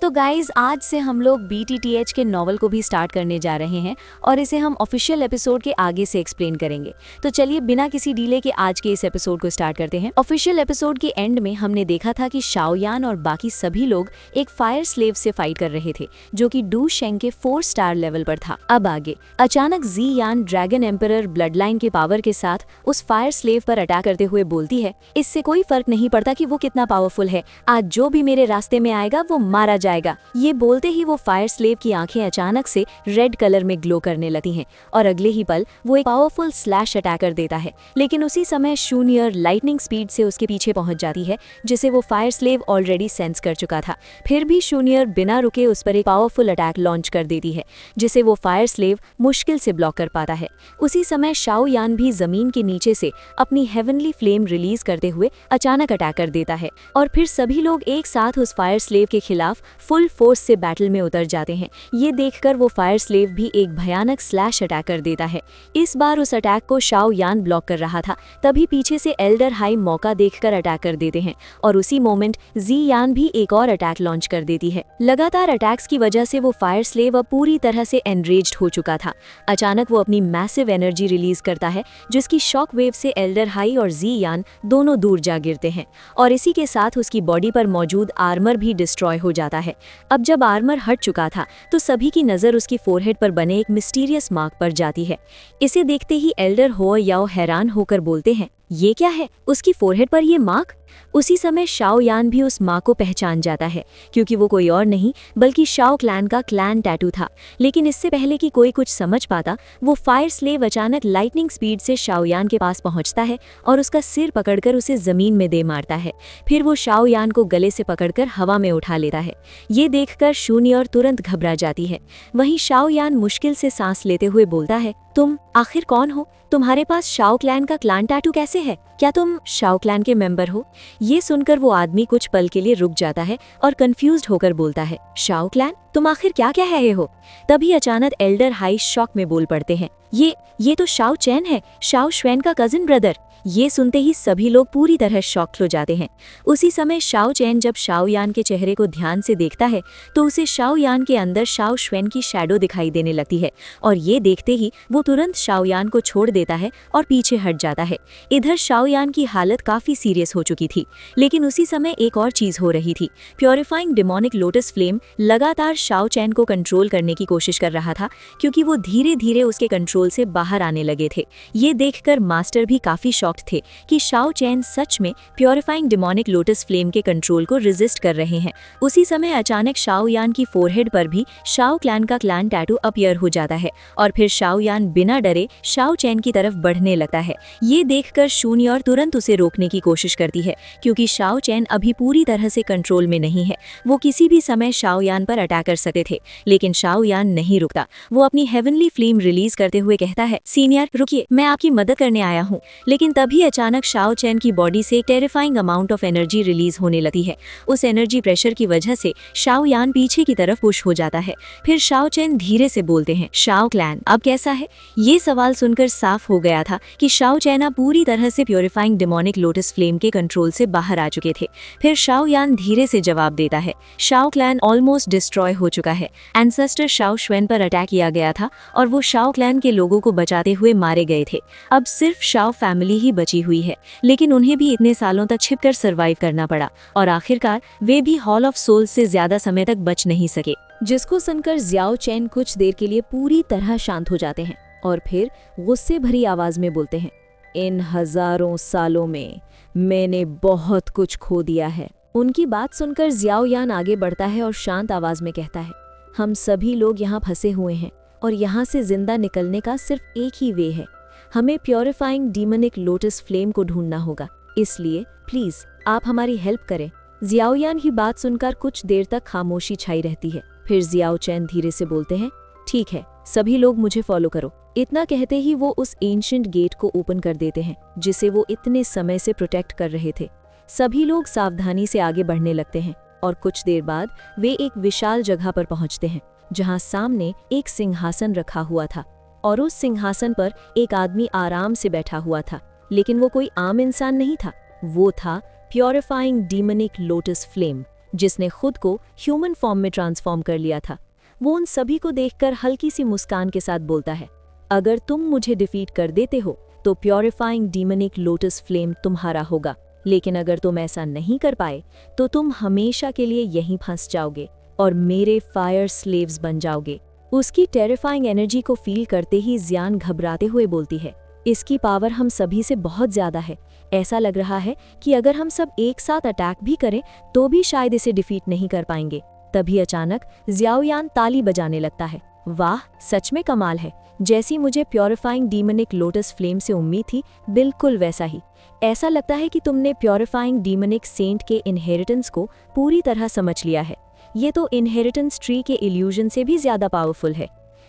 तो गाइज आज से हम लोग BTTH के नॉवल को भी स्टार्ट करने जा रहे हैं और इसे हम ऑफिशियल एपिसोड के आगे से एक्सप्लेन करेंगे। तो चलिए बिना किसी डीले के आज के इस एपिसोड को स्टार्ट करते हैं। ऑफिशियल एपिसोड के एंड में हमने देखा था कि शाओयान और बाकी सभी लोग एक फायर स्लेव से फाइट कर रहे थे जो कि डू शेंग के 4 स्टार लेवल पर था। अब आगे अचानक जी यान ड्रैगन एम्परर ब्लड लाइन के पावर के साथ उस फायर स्लेव पर अटैक करते हुए बोलती है, इससे कोई फर्क नहीं पड़ता कि वो कितना पावरफुल है, आज जो भी मेरे रास्ते में आएगा वो मारा जाएगा। ये बोलते ही वो फायर स्लेव की आंखें अचानक से रेड कलर में ग्लो करने लगती हैं और अगले ही पल वो एक पावरफुल स्लैश अटैक कर देता है। लेकिन उसी समय शूनियर लाइटनिंग स्पीड से उसके पीछे पहुंच जाती है जिसे वो फायर स्लेव ऑलरेडी सेंस कर चुका था। फिर भी शूनियर बिना रुके उस पर एक पावरफुल अटैक लॉन्च कर देती है जिसे वो फायर स्लेव मुश्किल से ब्लॉक कर पाता है। उसी समय शाओयान भी जमीन के नीचे से अपनी हेवनली फ्लेम रिलीज करते हुए अचानक अटैक कर देता है और फिर सभी लोग एक साथ उस फायर स्लेव के खिलाफ फुल फोर्स से बैटल में उतर जाते हैं। ये देखकर वो फायर स्लेव भी एक भयानक स्लैश अटैक कर देता है। इस बार उस अटैक को शाओयान ब्लॉक कर रहा था, तभी पीछे से एल्डर हाई मौका देखकर अटैक कर देते हैं और उसी मोमेंट जी यान भी एक और अटैक लॉन्च कर देती है। लगातार अटैक्स की वजह से वो फायर स्लेव अब पूरी तरह से एनरेज्ड हो चुका था। अचानक वो अपनी मैसिव एनर्जी रिलीज करता है जिसकी शॉक वेव से एल्डर हाई और जी यान दोनों दूर जा गिरते हैं और इसी के साथ उसकी बॉडी पर मौजूद आर्मर भी डिस्ट्रॉय हो जाता है। अब जब आर्मर हट चुका था तो सभी की नजर उसकी फोरहेड पर बने एक मिस्टीरियस मार्क पर जाती है। इसे देखते ही एल्डर हो याओ हैरान होकर बोलते हैं, ये क्या है, उसकी फोरहेड पर ये मार्क। उसी समय शाओयान भी उस माँ को पहचान जाता है क्योंकि वो कोई और नहीं बल्कि शाओ क्लैन का क्लैन टैटू था। लेकिन इससे पहले कि कोई कुछ समझ पाता वो फायर स्लेव अचानक लाइटनिंग स्पीड से शाओयान के पास पहुंचता है और उसका सिर पकड़कर उसे जमीन में दे मारता है। फिर वो शाओयान को गले से पकड़कर हवा में उठा लेता है। ये देखकर शूनियर तुरंत घबरा जाती है। वहीं शाओयान मुश्किल से सांस लेते हुए बोलता है, तुम आखिर कौन हो? तुम्हारे पास शाओ क्लैन का क्लैन टैटू कैसे है? क्या तुम शाओ क्लैन के मेंबर हो? ये सुनकर वो आदमी कुछ पल के लिए रुक जाता है और कंफ्यूज्ड होकर बोलता है, शाओ क्लैन, तुम आखिर क्या कह रहे हो? तभी अचानक एल्डर हाई शॉक में बोल पड़ते हैं, ये तो शाओ चैन है, शाओ श्वेन का कजिन ब्रदर। ये सुनते ही सभी लोग पूरी तरह शॉक्ड हो जाते हैं। उसी समय शाओ चैन जब शाओयान के चेहरे को ध्यान से देखता है तो उसे शाओयान के अंदर शाओ श्वेन की शैडो दिखाई देने लगती है और ये देखते ही वो तुरंत शाओयान को छोड़ देता है और पीछे हट जाता है। इधर शाओयान की हालत काफी सीरियस हो चुकी थी, लेकिन उसी समय एक और चीज हो रही थी। प्योरीफाइंग डिमोनिक लोटस फ्लेम लगातार शाओ चैन को कंट्रोल करने की कोशिश कर रहा था क्योंकि वो धीरे धीरे उसके कंट्रोल से बाहर आने लगे थे। ये देखकर मास्टर भी काफी थे कि शाओ चैन सच में प्योरीफाइंग डिमोनिक लोटस फ्लेम के कंट्रोल को रेजिस्ट कर रहे हैं। उसी समय अचानक शाओयान की फोरहेड पर भी शाओ क्लैन का क्लैन टैटू अपीयर हो जाता है और फिर शाओयान बिना डरे शाओ चैन की तरफ बढ़ने लगता है। ये देखकर शूनियर तुरंत उसे रोकने की कोशिश करती है क्योंकि शाओ चैन अभी पूरी तरह से कंट्रोल में नहीं है। वो किसी भी समय शाओयान पर अटैक कर सकते थे, लेकिन शाओयान नहीं रुकता। वो अपनी हेवनली फ्लेम रिलीज करते हुए कहता है, सीनियर रुकिए, मैं आपकी मदद करने आया हूँ। लेकिन तभी अचानक शाओ चैन की बॉडी से terrifying amount of energy release होने लगती है। उस एनर्जी प्रेशर की वजह से शाओयान पीछे की तरफ पुश हो जाता है। फिर शाओ चैन धीरे से बोलते हैं, शाओ क्लैन अब कैसा है? ये सवाल सुनकर साफ हो गया था कि शाओ चैन अब पूरी तरह से प्योरीफाइंग डिमोनिक लोटस फ्लेम के कंट्रोल से बाहर आ चुके थे। फिर शाओयान धीरे से जवाब देता है, शाओ क्लैन ऑलमोस्ट डिस्ट्रॉय हो चुका है। एंसेस्टर शाओ श्वेन पर अटैक किया गया था और वो शाओ क्लैन के लोगों को बचाते हुए मारे गए थे। अब सिर्फ शाओ फैमिली ही बची हुई है, लेकिन उन्हें भी इतने सालों तक छिपकर सरवाइव करना पड़ा और आखिरकार वे भी हॉल ऑफ सोल्स से ज्यादा समय तक बच नहीं सके। जिसको सुनकर जियाओ चैन कुछ देर के लिए पूरी तरह शांत हो जाते हैं और फिर गुस्से भरी आवाज में बोलते हैं, इन हजारों सालों में मैंने बहुत कुछ खो दिया है। उनकी बात सुनकर जियाओयान आगे बढ़ता है और शांत आवाज में कहता है, हम सभी लोग यहाँ फंसे हुए हैं और यहाँ से जिंदा निकलने का सिर्फ एक ही वे है, हमें प्योरीफाइंग डीमोनिक लोटस फ्लेम को ढूंढना होगा। इसलिए प्लीज आप हमारी हेल्प करें। जियाओयान की बात सुनकर कुछ देर तक खामोशी छाई रहती है। फिर जियाओ चैन धीरे से बोलते हैं, ठीक है, सभी लोग मुझे फॉलो करो। इतना कहते ही वो उस एंशिएंट गेट को ओपन कर देते हैं जिसे वो इतने समय से प्रोटेक्ट कर रहे थे। सभी लोग सावधानी से आगे बढ़ने लगते हैं और कुछ देर बाद वे एक विशाल जगह पर पहुंचते हैं जहां सामने एक सिंहासन रखा हुआ था और उस सिंहासन पर एक आदमी आराम से बैठा हुआ था। लेकिन वो कोई आम इंसान नहीं था, वो था प्योरीफाइंग डीमोनिक लोटस फ्लेम, जिसने खुद को ह्यूमन फॉर्म में ट्रांसफॉर्म कर लिया था। वो उन सभी को देखकर हल्की सी मुस्कान के साथ बोलता है, अगर तुम मुझे डिफीट कर देते हो तो प्योरीफाइंग डीमनिक लोटस फ्लेम तुम्हारा होगा, लेकिन अगर तुम ऐसा नहीं कर पाए तो तुम हमेशा के लिए यहीं फंस जाओगे और मेरे फायर स्लेव्स बन जाओगे। उसकी टेरिफाइंग एनर्जी को फील करते ही जियान घबराते हुए बोलती है, इसकी पावर हम सभी से बहुत ज्यादा है। ऐसा लग रहा है कि अगर हम सब एक साथ अटैक भी करें तो भी शायद इसे डिफीट नहीं कर पाएंगे। तभी अचानक जियाओयान ताली बजाने लगता है। वाह, सच में कमाल है। जैसी मुझे प्योरीफाइंग डीमनिक लोटस फ्लेम से उम्मीद थी, बिल्कुल वैसा ही। ऐसा लगता है कि तुमने प्योरीफाइंग डीमनिक सेंट के इनहेरिटेंस को पूरी तरह समझ लिया है। ये तो इनहेरिटेंस ट्री के इल्यूजन से भी ज्यादा पावरफुल है।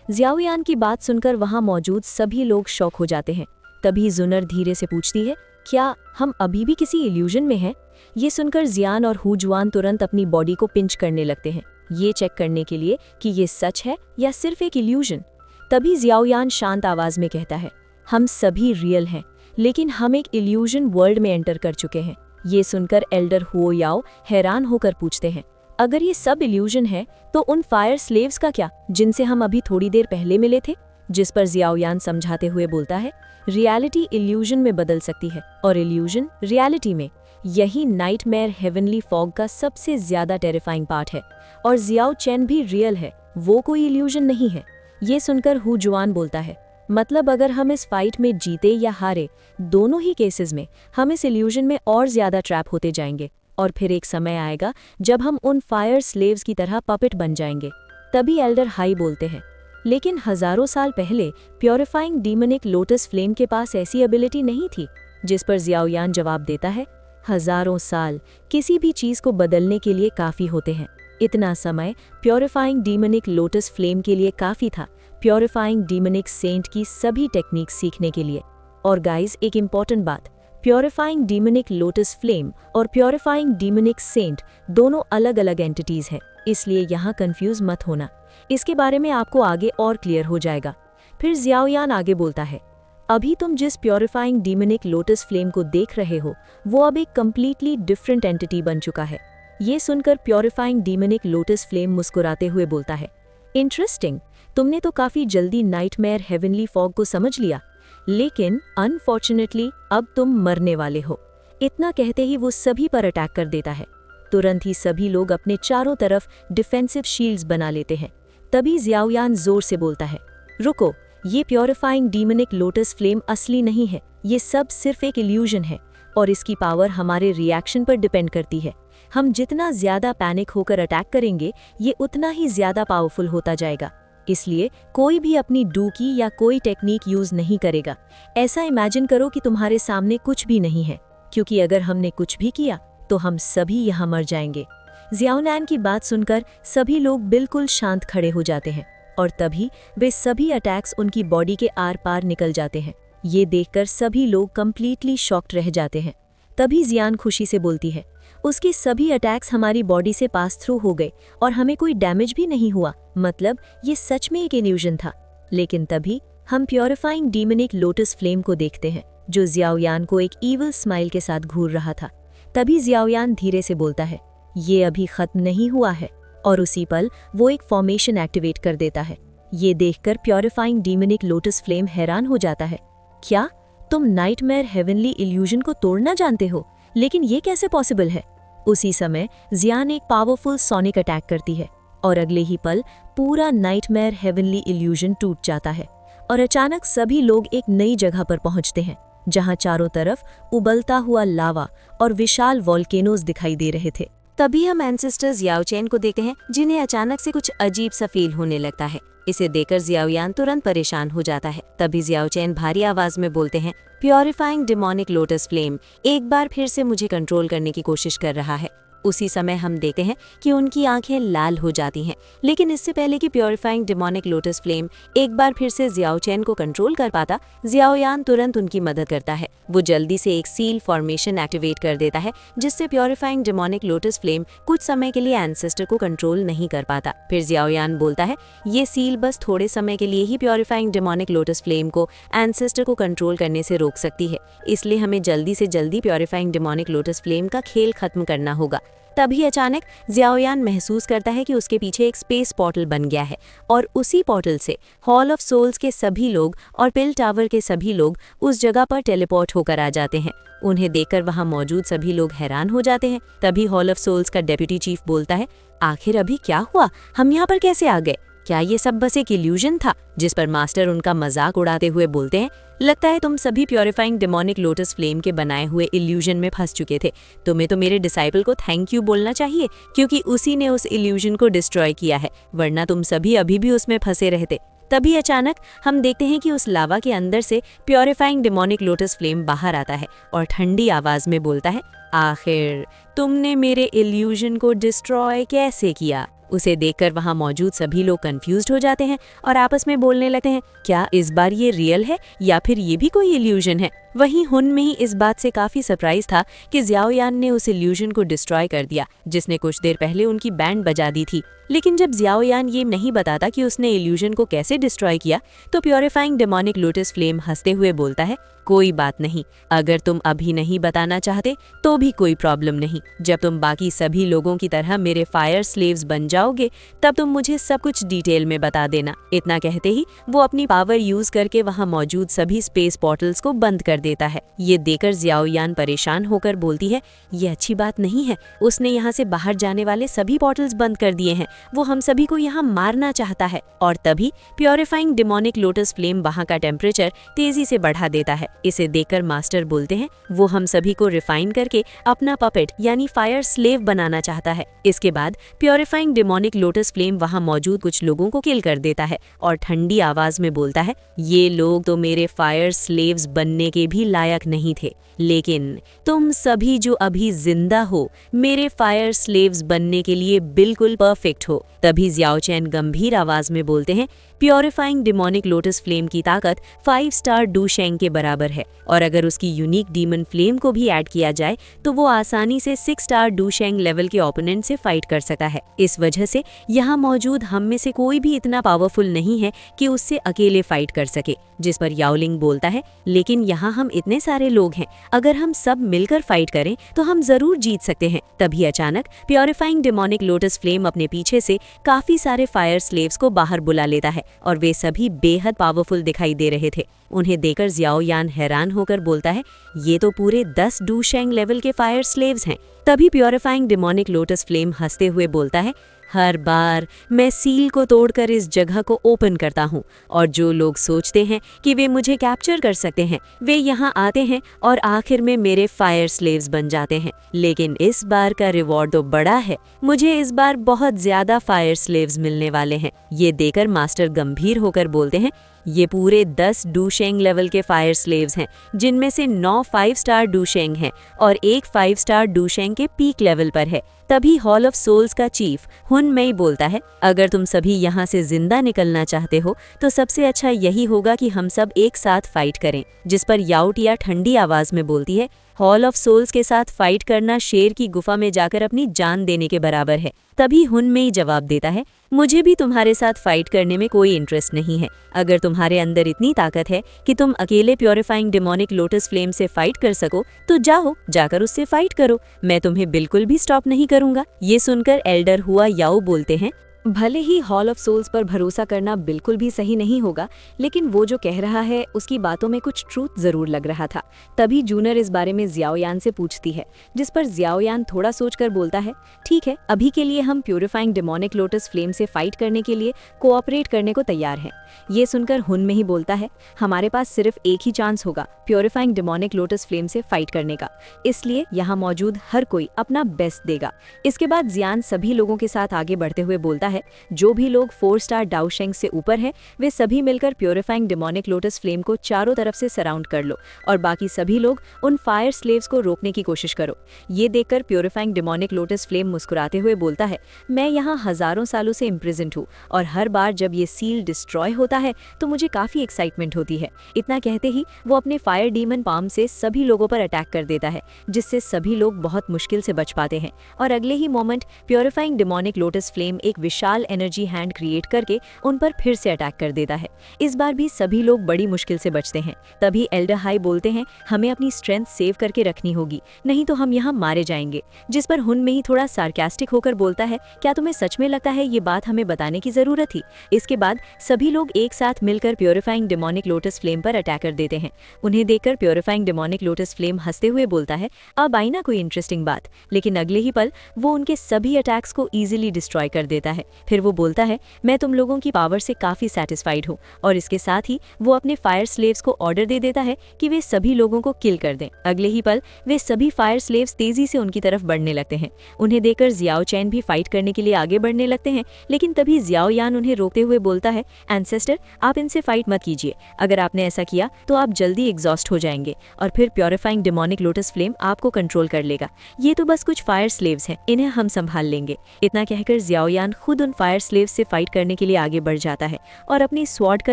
जियाओयान की बात सुनकर वहां मौजूद सभी लोग शॉक हो जाते हैं। तभी जुनर धीरे से पूछती है, क्या हम अभी भी किसी इल्यूजन में हैं? ये सुनकर जियान और हुजुआन तुरंत अपनी बॉडी को पिंच करने लगते हैं, ये चेक करने के लिए कि ये सच है या सिर्फ एक इल्यूजन। तभी जियाओयान शांत आवाज में कहता है, हम सभी रियल हैं, लेकिन हम एक इल्यूजन वर्ल्ड में एंटर कर चुके हैं। ये सुनकर एल्डर हुओ याओ हैरान होकर पूछते हैं, अगर ये सब इल्यूजन है तो उन फायर स्लेव्स का क्या, जिनसे हम अभी थोड़ी देर पहले मिले थे? जिस पर जियाओयान समझाते हुए बोलता है, रियलिटी इल्यूजन में बदल सकती है और इल्यूजन रियलिटी में। यही नाइटमेयर हेवनली फॉग का सबसे ज्यादा टेरिफाइंग पार्ट है। और जियाओ चैन भी रियल है, वो कोई इल्यूजन नहीं है। ये सुनकर हुजुआन बोलता है, मतलब अगर हम इस फाइट में जीते या हारे, दोनों ही केसेस में हम इस इल्यूजन में और ज्यादा ट्रैप होते जाएंगे और फिर एक समय आएगा जब हम उन फायर स्लेव्स की तरह पपेट बन जाएंगे। तभी एल्डर हाई बोलते हैं, लेकिन हजारों साल पहले प्योरीफाइंग डीमनिक लोटस फ्लेम के पास ऐसी एबिलिटी नहीं थी। जिस पर जियाओयान जवाब देता है, हजारों साल किसी भी चीज को बदलने के लिए काफी होते हैं। इतना समय प्योरीफाइंग डीमनिक लोटस फ्लेम के लिए काफी था, प्योरीफाइंग डीमनिक सेंट की सभी टेक्निक सीखने के लिए। और गाइस, एक इम्पॉर्टेंट बात, प्योरीफाइंग डीमनिक लोटस फ्लेम और प्योरीफाइंग डीमनिक सेंट दोनों अलग अलग एंटिटीज हैं, इसलिए यहाँ कंफ्यूज मत होना। इसके बारे में आपको आगे और क्लियर हो जाएगा। फिर जियाओयान आगे बोलता है, अभी तुम जिस प्योरीफाइंग डीमनिक लोटस फ्लेम को देख रहे हो वो अब एक कंप्लीटली डिफरेंट एंटिटी बन चुका है। ये सुनकर प्योरीफाइंग डीमनिक लोटस फ्लेम मुस्कुराते हुए बोलता है, इंटरेस्टिंग, तुमने तो काफी जल्दी नाइटमेयर हेवनली फॉग को समझ लिया, लेकिन अनफॉर्चुनेटली अब तुम मरने वाले हो। इतना कहते ही वो सभी पर अटैक कर देता है। तुरंत ही सभी लोग अपने चारों तरफ डिफेंसिव शील्ड्स बना लेते हैं। तभी जियाओयान जोर से बोलता है, रुको, ये प्योरीफाइंग डीमनिक लोटस फ्लेम असली नहीं है, ये सब सिर्फ एक इल्यूजन है और इसकी पावर हमारे रिएक्शन पर डिपेंड करती है। हम जितना ज्यादा पैनिक होकर अटैक करेंगे, ये उतना ही ज्यादा पावरफुल होता जाएगा। इसलिए कोई भी अपनी डूकी या कोई टेक्निक यूज नहीं करेगा। ऐसा इमेजिन करो कि तुम्हारे सामने कुछ भी नहीं है, क्योंकि अगर हमने कुछ भी किया तो हम सभी यहाँ मर जाएंगे। जियाओयान की बात सुनकर सभी लोग बिल्कुल शांत खड़े हो जाते हैं और तभी वे सभी अटैक्स उनकी बॉडी के आर पार निकल जाते हैं। ये देखकर सभी लोग कंप्लीटली शॉक्ड रह जाते हैं। तभी जियान खुशी से बोलती है, उसके सभी अटैक्स हमारी बॉडी से पास थ्रू हो गए और हमें कोई डैमेज भी नहीं हुआ, मतलब ये सच में एक इल्यूजन था। लेकिन तभी हम प्योरीफाइंग डीमनिक लोटस फ्लेम को देखते हैं, जो जियाओयान को एक ईविल स्माइल के साथ घूर रहा था। तभी जियाओयान धीरे से बोलता है, ये अभी खत्म नहीं हुआ है, और उसी पल वो एक फॉर्मेशन एक्टिवेट कर देता है। ये देखकर प्योरीफाइंग डीमनिक लोटस फ्लेम हैरान हो जाता है, क्या तुम नाइटमेयर हेवनली इल्यूजन को तोड़ना जानते हो? लेकिन ये कैसे पॉसिबल है? उसी समय जियान एक पावरफुल सोनिक अटैक करती है और अगले ही पल पूरा नाइटमेयर हेवनली इल्यूजन टूट जाता है और अचानक सभी लोग एक नई जगह पर पहुंचते हैं, जहां चारों तरफ उबलता हुआ लावा और विशाल वॉल्केनोज दिखाई दे रहे थे। तभी हम एंसेस्टर्स याओचेन को देखते हैं, जिन्हें अचानक से कुछ अजीब सा फील होने लगता है। इसे देखकर जियाओयान तुरंत परेशान हो जाता है। तभी जियाओचेन भारी आवाज में बोलते हैं, प्योरीफाइंग डिमोनिक लोटस फ्लेम एक बार फिर से मुझे कंट्रोल करने की कोशिश कर रहा है। उसी समय हम देखते हैं कि उनकी आंखें लाल हो जाती हैं, लेकिन इससे पहले कि प्योरीफाइंग डिमोनिक लोटस फ्लेम एक बार फिर से जियाओचेन को कंट्रोल कर पाता, जियाओयान तुरंत उनकी मदद करता है। वो जल्दी से एक सील फॉर्मेशन एक्टिवेट कर देता है, जिससे प्योरीफाइंग डिमोनिक लोटस फ्लेम कुछ समय के लिए एंसेस्टर को कंट्रोल नहीं कर पाता। फिर जियाओयान बोलता है, ये सील बस थोड़े समय के लिए ही प्योरीफाइंग डिमोनिक लोटस फ्लेम को एंसेस्टर को कंट्रोल करने से रोक सकती है, इसलिए हमें जल्दी से जल्दी प्योरीफाइंग डिमोनिक लोटस फ्लेम का खेल खत्म करना होगा। तभी अचानक जियाओयान महसूस करता है कि उसके पीछे एक स्पेस पोर्टल बन गया है और उसी पोर्टल से हॉल ऑफ सोल्स के सभी लोग और पिल टावर के सभी लोग उस जगह पर टेलीपोर्ट होकर आ जाते हैं। उन्हें देखकर वहां मौजूद सभी लोग हैरान हो जाते हैं। तभी हॉल ऑफ सोल्स का डेप्यूटी चीफ बोलता है, आखिर अभी क्या हुआ, हम यहाँ पर कैसे आ गए? क्या ये सब बस एक इल्यूजन था? जिस पर मास्टर उनका मजाक उड़ाते हुए बोलते हैं, लगता है तुम सभी प्योरीफाइंग डेमोनिक लोटस फ्लेम के बनाए हुए इल्यूजन में फंस चुके थे। तुम्हें तो मेरे डिसाइपल को थैंक यू बोलना चाहिए, क्योंकि उसी ने उस इल्यूजन को डिस्ट्रॉय किया है, वरना तुम सभी अभी भी उसमें फंसे रहते। तभी अचानक हम देखते हैं कि उस लावा के अंदर से प्योरीफाइंग डेमोनिक लोटस फ्लेम बाहर आता है और ठंडी आवाज में बोलता है, आखिर तुमने मेरे इल्यूजन को डिस्ट्रॉय कैसे किया? उसे देखकर वहां मौजूद सभी लोग कंफ्यूज्ड हो जाते हैं और आपस में बोलने लगते हैं, क्या इस बार ये रियल है या फिर ये भी कोई इल्यूजन है? वहीं हुन में ही इस बात से काफी सरप्राइज था कि जियाओयान ने उस इल्यूजन को डिस्ट्रॉय कर दिया जिसने कुछ देर पहले उनकी बैंड बजा दी थी। लेकिन जब जियाओयान ये नहीं बताता कि उसने इल्यूजन को कैसे डिस्ट्रॉय किया, तो प्योरीफाइंग डेमोनिक लोटस फ्लेम हंसते हुए बोलता है, कोई बात नहीं, अगर तुम अभी नहीं बताना चाहते तो भी कोई प्रॉब्लम नहीं। जब तुम बाकी सभी लोगों की तरह मेरे फायर स्लेव्स बन जाओगे तब तुम मुझे सब कुछ डिटेल में बता देना। इतना कहते ही वो अपनी पावर यूज करके वहां मौजूद सभी स्पेस पोर्टल्स को बंद कर देता है। ये देखकर जियाओयान परेशान होकर बोलती है, ये अच्छी बात नहीं है, उसने यहाँ से बाहर जाने वाले सभी पोर्टल्स बंद कर दिए हैं, वो हम सभी को यहाँ मारना चाहता है। और तभी प्योरीफाइंग डेमोनिक लोटस फ्लेम वहाँ का टेम्परेचर तेजी से बढ़ा देता है। इसे देखकर मास्टर बोलते हैं, वो हम सभी को रिफाइन करके अपना पपेट यानी फायर स्लेव बनाना चाहता है। इसके बाद प्योरीफाइंग डेमोनिक लोटस फ्लेम वहाँ मौजूद कुछ लोगों को किल कर देता है और ठंडी आवाज में बोलता है, ये लोग तो मेरे फायर स्लेव्स बनने के भी लायक नहीं थे, लेकिन तुम सभी जो अभी जिंदा हो मेरे फायर स्लेव्स बनने के लिए बिल्कुल परफेक्ट हो। तभी जियाओ चैन गंभीर आवाज में बोलते हैं, प्योरीफाइंग डेमोनिक लोटस फ्लेम की ताकत 5 स्टार डू शेंग के बराबर है और अगर उसकी यूनिक डीमन फ्लेम को भी ऐड किया जाए तो वो आसानी से 6 स्टार डू शेंग लेवल के ओपोनेंट से फाइट कर सकता है। इस वजह से यहाँ मौजूद हम में से कोई भी इतना पावरफुल नहीं है कि उससे अकेले फाइट कर सके। जिस पर याओलिंग बोलता है, लेकिन यहाँ हम इतने सारे लोग हैं, अगर हम सब मिलकर फाइट करें तो हम जरूर जीत सकते हैं। तभी अचानक प्योरीफाइंग डेमोनिक लोटस फ्लेम अपने पीछे से काफी सारे फायर स्लेव्स को बाहर बुला लेता है और वे सभी बेहद पावरफुल दिखाई दे रहे थे। उन्हें देखकर जियाओयान हैरान होकर बोलता है, ये तो पूरे 10 डू शेंग लेवल के फायर स्लेव्स हैं। तभी प्योरीफाइंग डेमोनिक लोटस फ्लेम हंसते हुए बोलता है, हर बार मैं सील को तोड़कर इस जगह को ओपन करता हूँ और जो लोग सोचते हैं कि वे मुझे कैप्चर कर सकते हैं वे यहाँ आते हैं और आखिर में मेरे फायर स्लेव्स बन जाते हैं। लेकिन इस बार का रिवॉर्ड तो बड़ा है, मुझे इस बार बहुत ज्यादा फायर स्लेव्स मिलने वाले हैं। ये देखकर मास्टर गंभीर होकर बोलते हैं, ये पूरे 10 डू शेंग लेवल के फायर स्लेव्स हैं, जिनमें से 9 5 स्टार डू शेंग हैं और एक 5 स्टार डू शेंग के पीक लेवल पर है। तभी हॉल ऑफ सोल्स का चीफ हुन मेई बोलता है, अगर तुम सभी यहाँ से जिंदा निकलना चाहते हो तो सबसे अच्छा यही होगा कि हम सब एक साथ फाइट करें। जिस पर याओटिया ठंडी आवाज में बोलती है, हॉल ऑफ सोल्स के साथ फाइट करना शेर की गुफा में जाकर अपनी जान देने के बराबर है। तभी हुन मेई जवाब देता है, मुझे भी तुम्हारे साथ फाइट करने में कोई इंटरेस्ट नहीं है। अगर तुम्हारे अंदर इतनी ताकत है कि तुम अकेले प्योरीफाइंग डेमोनिक लोटस फ्लेम से फाइट कर सको तो जाओ, जाकर उससे फाइट करो, मैं तुम्हें बिल्कुल भी स्टॉप नहीं करूंगा। ये सुनकर एल्डर हुआ याओ बोलते हैं, भले ही हॉल ऑफ सोल्स पर भरोसा करना बिल्कुल भी सही नहीं होगा, लेकिन वो जो कह रहा है उसकी बातों में कुछ ट्रूथ जरूर लग रहा था। तभी जूनर इस बारे में जियाओयान से पूछती है, जिस पर जियाओयान थोड़ा सोचकर बोलता है, ठीक है, अभी के लिए हम प्योरीफाइंग डेमोनिक लोटस फ्लेम से फाइट करने के लिए कोऑपरेट करने को तैयार हैं। ये सुनकर हुन में ही बोलता है, हमारे पास सिर्फ एक ही चांस होगा प्योरीफाइंग डेमोनिक लोटस फ्लेम से फाइट करने का, इसलिए यहाँ मौजूद हर कोई अपना बेस्ट देगा। इसके बाद जियान सभी लोगों के साथ आगे बढ़ते हुए बोलता है, जो भी लोग 4 स्टार डाउ शेंग से ऊपर हैं वे सभी मिलकर प्योरीफाइंग डेमोनिक लोटस फ्लेम को चारों तरफ से सराउंड कर लो और बाकी सभी लोग उन फायर स्लेव्स को रोकने की कोशिश करो। ये देखकर प्योरीफाइंग डेमोनिक लोटस फ्लेम मुस्कुराते हुए बोलता है, मैं यहाँ हजारों सालों से इम्प्रिजन्ड हूँ और हर बार जब ये सील डिस्ट्रॉय होता है तो मुझे काफी एक्साइटमेंट होती है। इतना कहते ही वो अपने फायर डीमन पाम से सभी लोगों पर अटैक कर देता है, जिससे सभी लोग बहुत मुश्किल से बच पाते हैं और अगले ही moment purifying demonic lotus flame एक विशाल विशाल एनर्जी हैंड क्रिएट करके उन पर फिर से अटैक कर देता है। इस बार भी सभी लोग बड़ी मुश्किल से बचते हैं। तभी एल्डर हाई बोलते हैं, हमें अपनी स्ट्रेंथ सेव करके रखनी होगी, नहीं तो हम यहाँ मारे जाएंगे। जिस पर हुन में ही थोड़ा सार्कास्टिक होकर बोलता है, क्या तुम्हें सच में लगता है ये बात हमें बताने की जरूरत थी? इसके बाद सभी लोग एक साथ मिलकर प्योरीफाइंग डेमोनिक लोटस फ्लेम पर अटैक कर देते हैं। उन्हें देखकर प्योरीफाइंग डेमोनिक लोटस फ्लेम हंसते हुए बोलता है, अब आई ना कोई इंटरेस्टिंग बात। लेकिन अगले ही पल वो उनके सभी अटैक्स को इजीली डिस्ट्रॉय कर देता है। फिर वो बोलता है, मैं तुम लोगों की पावर से काफी सेटिस्फाइड हूँ। और इसके साथ ही वो अपने फायर स्लेव्स को ऑर्डर दे देता है कि वे सभी लोगों को किल कर दें। अगले ही पल वे सभी फायर स्लेव्स तेजी से उनकी तरफ बढ़ने लगते हैं। उन्हें देखकर जियाओ चैन भी फाइट करने के लिए आगे बढ़ने लगते हैं। लेकिन तभी जियाओ यान उन्हें रोकते हुए बोलता है, एंसेस्टर, आप इनसे फाइट मत कीजिए। अगर आपने ऐसा किया तो आप जल्दी एग्जॉस्ट हो जाएंगे और फिर प्योरीफाइंग डेमोनिक लोटस फ्लेम आपको कंट्रोल कर लेगा। ये तो बस कुछ फायर स्लेव्स हैं, इन्हें हम संभाल लेंगे। इतना कहकर जियाओ यान खुद उन फायर स्लेव्स से फाइट करने के लिए आगे बढ़ जाता है और अपनी स्वॉर्ड का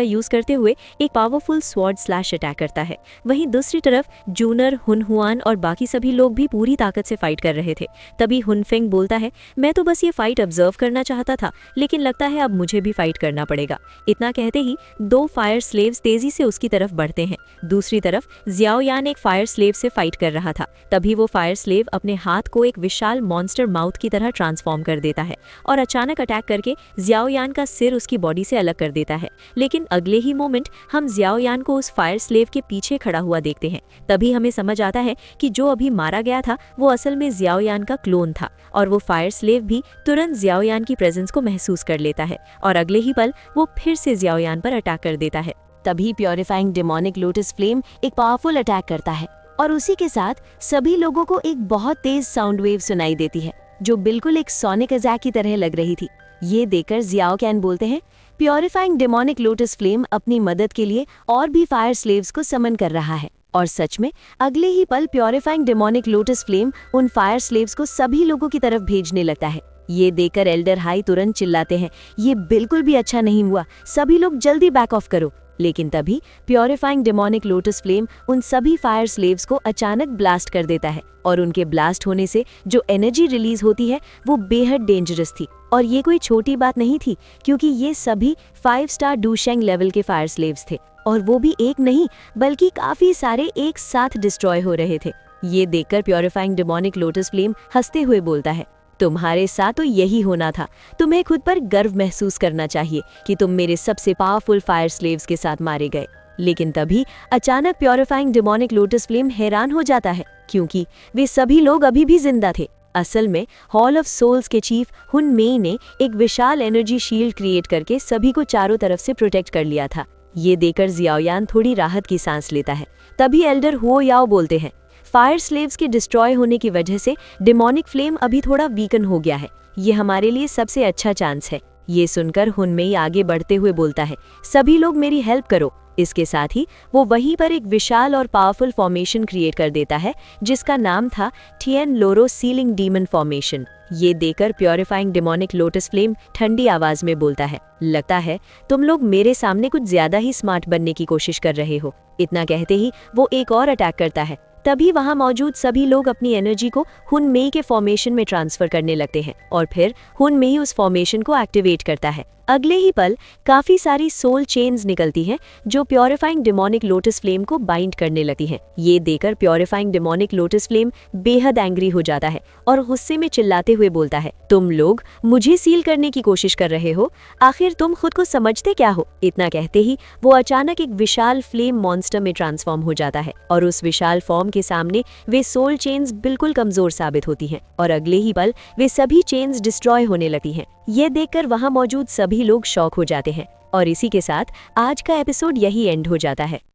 यूज करते हुए एक पावरफुल स्वॉर्ड स्लैश अटैक करता है। वहीं दूसरी तरफ जूनर, हुनहुआन और बाकी सभी लोग भी पूरी ताकत से फाइट कर रहे थे। तभी हुनफेंग बोलता है, मैं तो बस ये फाइट ऑब्जर्व करना चाहता था, लेकिन लगता है अब मुझे भी फाइट करना पड़ेगा। इतना कहते ही दो फायर स्लेव्स तेजी से उसकी तरफ बढ़ते हैं। दूसरी तरफ जियाओ यान एक फायर स्लेव से फाइट कर रहा था। तभी वो फायर स्लेव अपने हाथ को एक विशाल मॉन्स्टर माउथ की तरह ट्रांसफॉर्म कर देता है और अचानक अटैक करके जियाओ यान का सिर उसकी बॉडी से अलग कर देता है। लेकिन अगले ही मोमेंट हम जियाओ यान को उस फायर स्लेव के पीछे खड़ा हुआ देखते हैं। तभी हमें समझ आता है कि जो अभी मारा गया था वो असल में जियाओ यान का क्लोन था और वो फायर स्लेव भी तुरंत जियाओ यान की प्रेजेंस को महसूस कर लेता है और अगले ही पल वो फिर से जियाओ यान पर अटैक कर देता है। तभी प्योरीफाइंग डेमोनिक लोटस फ्लेम एक पावरफुल अटैक करता है और उसी के साथ सभी लोगों को एक बहुत तेज साउंड वेव सुनाई देती है जो बिल्कुल एक सोनिक अटैक की तरह लग रही थी। ये देखकर जियाओ कैन बोलते हैं, प्योरीफाइंग डेमोनिक लोटस फ्लेम अपनी मदद के लिए और भी फायर स्लेव्स को समन कर रहा है। और सच में अगले ही पल प्योरीफाइंग डेमोनिक लोटस फ्लेम उन फायर स्लेव्स को सभी लोगों की तरफ भेजने लगता है। ये देखकर एल्डर हाई तुरंत चिल्लाते हैं, ये बिल्कुल भी अच्छा नहीं हुआ, सभी लोग जल्दी बैक ऑफ करो। लेकिन तभी प्योरीफाइंग डेमोनिक लोटस फ्लेम उन सभी फायर स्लेव्स को अचानक ब्लास्ट कर देता है और उनके ब्लास्ट होने से जो एनर्जी रिलीज होती है वो बेहद डेंजरस थी। और ये कोई छोटी बात नहीं थी, क्योंकि ये सभी 5 स्टार डूशेंग लेवल के फायर स्लेव्स थे और वो भी एक नहीं बल्कि काफी सारे एक साथ डिस्ट्रॉय हो रहे थे। ये देखकर प्योरीफाइंग डेमोनिक लोटस फ्लेम हंसते हुए बोलता है, तुम्हारे साथ तो यही होना था। तुम्हें खुद पर गर्व महसूस करना चाहिए कि तुम मेरे सबसे पावरफुल फायर स्लेव्स के साथ मारे गए। लेकिन तभी अचानक प्योरीफाइंग डेमोनिक लोटस फ्लेम हैरान हो जाता है, क्योंकि वे सभी लोग अभी भी जिंदा थे। असल में हॉल ऑफ सोल्स के चीफ हुन मेई ने एक विशाल एनर्जी शील्ड क्रिएट करके सभी को चारों तरफ से प्रोटेक्ट कर लिया था। ये देखकर जियाओ यान थोड़ी राहत की सांस लेता है। तभी एल्डर हुओ याओ बोलते हैं, फायर स्लेव्स के डिस्ट्रॉय होने की वजह से डेमोनिक फ्लेम अभी थोड़ा वीकन हो गया है, ये हमारे लिए सबसे अच्छा चांस है। ये सुनकर हुन मेई आगे बढ़ते हुए बोलता है, सभी लोग मेरी हेल्प करो। इसके साथ ही वो वहीं पर एक विशाल और पावरफुल फॉर्मेशन क्रिएट कर देता है जिसका नाम था थियन लोरो सीलिंग डीमन फॉर्मेशन। ये देखकर प्योरीफाइंग डेमोनिक लोटस फ्लेम ठंडी आवाज में बोलता है, लगता है तुम लोग मेरे सामने कुछ ज्यादा ही स्मार्ट बनने की कोशिश कर रहे हो। इतना कहते ही वो एक और अटैक करता है। तभी वहां मौजूद सभी लोग अपनी एनर्जी को हुन मेई के फॉर्मेशन में ट्रांसफर करने लगते हैं और फिर हुन मेई उस फॉर्मेशन को एक्टिवेट करता है। अगले ही पल काफी सारी सोल चेन्स निकलती हैं जो प्योरीफाइंग डेमोनिक लोटस फ्लेम को बाइंड करने लगती हैं। ये देखकर प्योरीफाइंग डेमोनिक लोटस फ्लेम बेहद एंग्री हो जाता है और गुस्से में चिल्लाते हुए बोलता है, तुम लोग मुझे सील करने की कोशिश कर रहे हो, आखिर तुम खुद को समझते क्या हो? इतना कहते ही वो अचानक एक विशाल फ्लेम मॉन्स्टर में ट्रांसफॉर्म हो जाता है और उस विशाल फॉर्म के सामने वे सोल चेन्स बिल्कुल कमजोर साबित होती हैं और अगले ही पल वे सभी चेन्स डिस्ट्रॉय होने लगती हैं। ये देखकर वहां मौजूद सभी लोग शॉक हो जाते हैं और इसी के साथ आज का एपिसोड यही एंड हो जाता है।